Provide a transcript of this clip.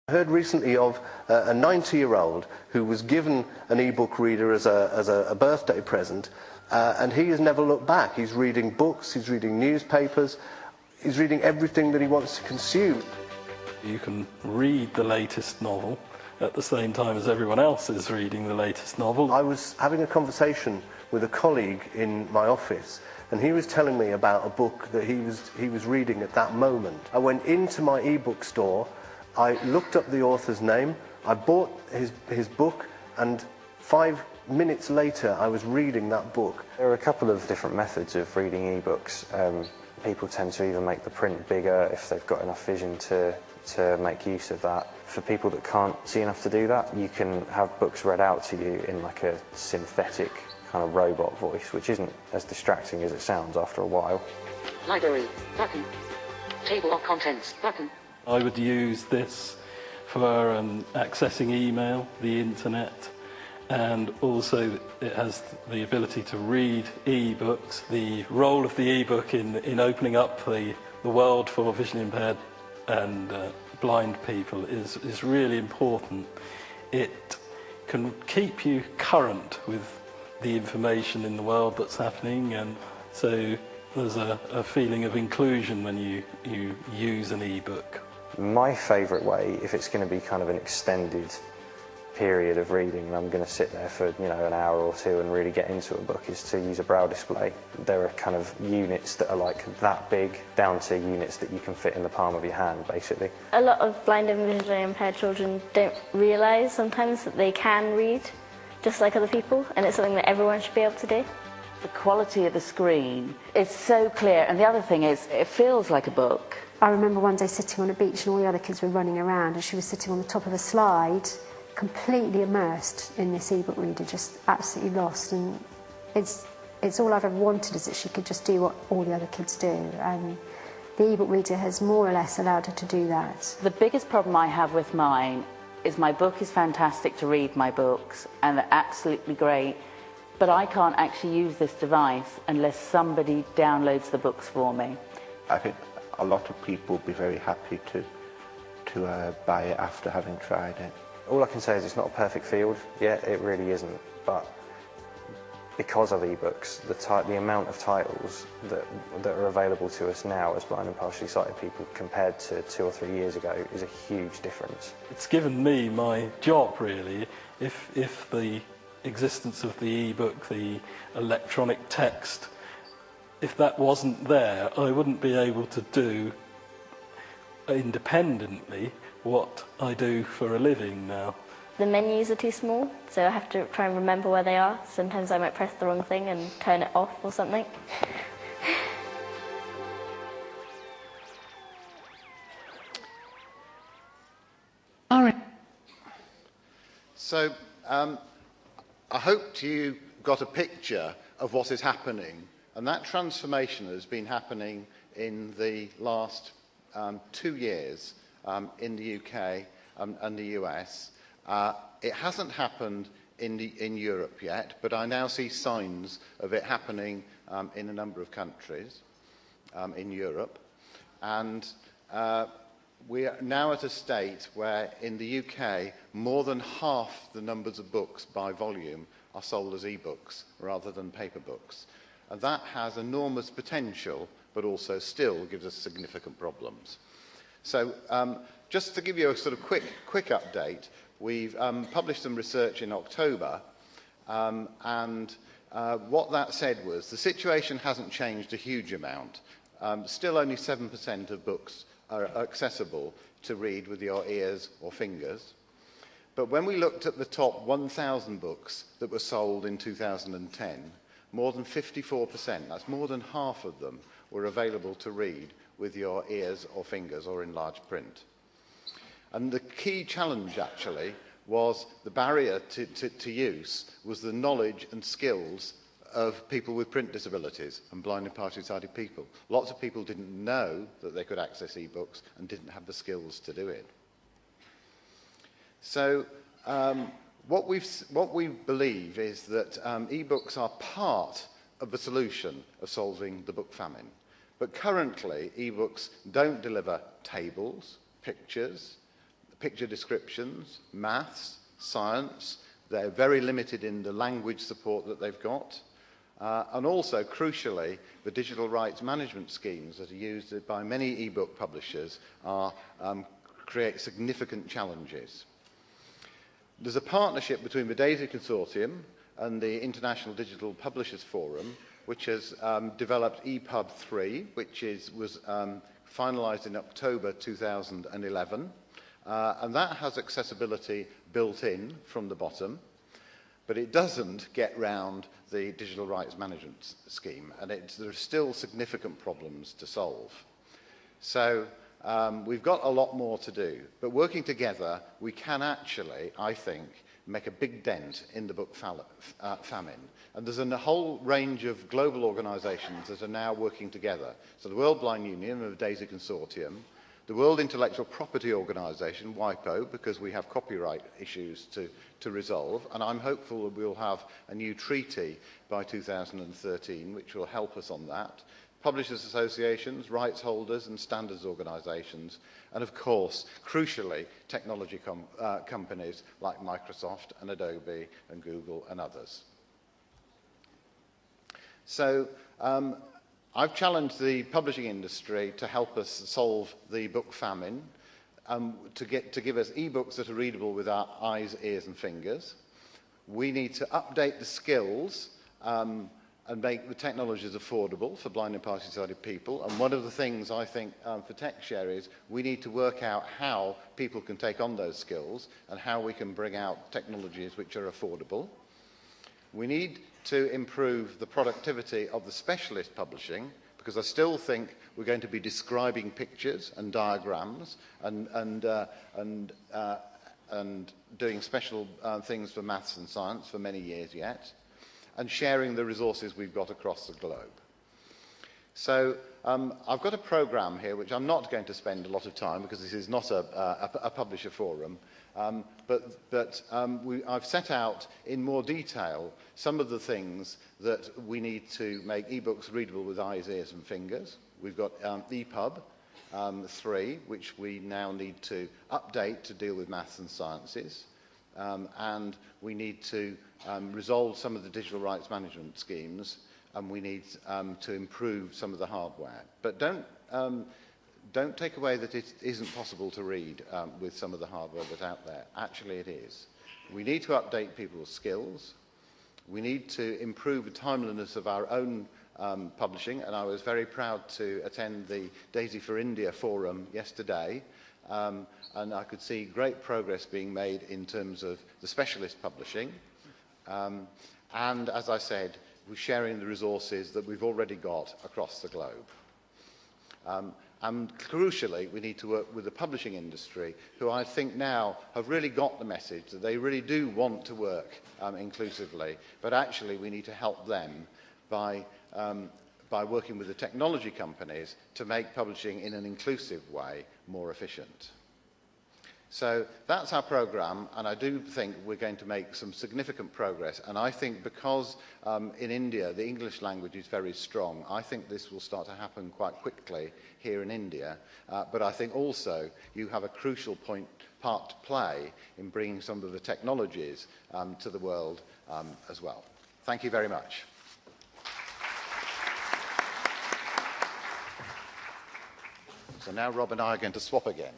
I heard recently of a 90-year-old who was given an e-book reader as a birthday present, and he has never looked back. He's reading books, he's reading newspapers, he's reading everything that he wants to consume. You can read the latest novel at the same time as everyone else is reading the latest novel. I was having a conversation with a colleague in my office, and he was telling me about a book that he was reading at that moment. I went into my e-book store, I looked up the author's name, I bought his book, and 5 minutes later I was reading that book. There are a couple of different methods of reading e-books. People tend to either make the print bigger if they've got enough vision to make use of that. For people that can't see enough to do that, you can have books read out to you in like a synthetic kind of robot voice, which isn't as distracting as it sounds after a while. Library, button. Table of contents, button. I would use this for accessing email, the internet, and also it has the ability to read e-books. The role of the e-book in opening up the world for vision impaired and blind people is really important. It can keep you current with the information in the world that's happening, and so there's a feeling of inclusion when you use an e-book. My favourite way, if it's going to be kind of an extended period of reading and I'm going to sit there for an hour or two and really get into a book, is to use a braille display. There are kind of units that are like that big down to units that you can fit in the palm of your hand, basically. A lot of blind and visually impaired children don't realise sometimes that they can read just like other people, and it's something that everyone should be able to do. The quality of the screen is so clear, and the other thing is it feels like a book. I remember one day sitting on a beach and all the other kids were running around, and she was sitting on the top of a slide, completely immersed in this e-book reader, just absolutely lost. And it's all I've ever wanted, is that she could just do what all the other kids do, and the e-book reader has more or less allowed her to do that. The biggest problem I have with mine is my book is fantastic to read my books, and they're absolutely great, but I can't actually use this device unless somebody downloads the books for me. I think a lot of people will be very happy to buy it after having tried it. All I can say is it's not a perfect field yet, it really isn't, but because of e-books, the amount of titles that are available to us now as blind and partially sighted people compared to 2 or 3 years ago is a huge difference. It's given me my job, really. If the existence of the e-book, the electronic text, if that wasn't there, I wouldn't be able to do independently what I do for a living now. The menus are too small, so I have to try and remember where they are. Sometimes I might press the wrong thing and turn it off or something. All right. So I hope you got a picture of what is happening, and that transformation has been happening in the last 2 years in the UK and the US. It hasn't happened in Europe yet, but I now see signs of it happening in a number of countries in Europe. And we are now at a state where in the UK, more than half the numbers of books by volume are sold as e-books rather than paper books. And that has enormous potential, but also still gives us significant problems. So just to give you a sort of quick update, we've published some research in October, and what that said was the situation hasn't changed a huge amount. Still only 7% of books are accessible to read with your ears or fingers. But when we looked at the top 1,000 books that were sold in 2010, more than 54%, that's more than half of them, were available to read with your ears or fingers or in large print. And the key challenge, actually, was the barrier to use was the knowledge and skills of people with print disabilities and blind and partially sighted people. Lots of people didn't know that they could access e-books and didn't have the skills to do it. So what we believe is that e-books are part of the solution of solving the book famine. But currently, e-books don't deliver tables, pictures, picture descriptions, maths, science. They're very limited in the language support that they've got. And also, crucially, the digital rights management schemes that are used by many ebook publishers create significant challenges. There's a partnership between the DAISY Consortium and the International Digital Publishers Forum, which has developed EPUB 3, which was finalised in October 2011. And that has accessibility built in from the bottom, but it doesn't get round the digital rights management scheme, and there are still significant problems to solve. So we've got a lot more to do, but working together, we can actually, I think, make a big dent in the book famine. And there's a whole range of global organisations that are now working together. So the World Blind Union and the DAISY Consortium, the World Intellectual Property Organisation, WIPO, because we have copyright issues to resolve, and I'm hopeful that we'll have a new treaty by 2013 which will help us on that. Publishers associations, rights holders and standards organisations, and of course, crucially, technology companies like Microsoft and Adobe and Google and others. So I've challenged the publishing industry to help us solve the book famine, to give us ebooks that are readable with our eyes, ears and fingers. We need to update the skills and make the technologies affordable for blind and partially sighted people. And one of the things I think for Techshare is we need to work out how people can take on those skills and how we can bring out technologies which are affordable. We need to improve the productivity of the specialist publishing, because I still think we're going to be describing pictures and diagrams and doing special things for maths and science for many years yet, and sharing the resources we've got across the globe. So I've got a programme here which I'm not going to spend a lot of time, because this is not a publisher forum, but I've set out in more detail some of the things that we need to make ebooks readable with eyes, ears and fingers. We've got EPUB 3, which we now need to update to deal with maths and sciences, and we need to resolve some of the digital rights management schemes, and we need to improve some of the hardware. But don't take away that it isn't possible to read with some of the hardware that's out there. Actually, it is. We need to update people's skills. We need to improve the timeliness of our own publishing, and I was very proud to attend the DAISY for India forum yesterday, and I could see great progress being made in terms of the specialist publishing. And as I said, we're sharing the resources that we've already got across the globe. And crucially, we need to work with the publishing industry, who I think now have really got the message that they really do want to work inclusively, but actually we need to help them by working with the technology companies to make publishing in an inclusive way more efficient. So that's our programme, and I do think we're going to make some significant progress. And I think because in India the English language is very strong, I think this will start to happen quite quickly here in India. But I think also you have a crucial part to play in bringing some of the technologies to the world as well. Thank you very much. So now Rob and I are going to swap again.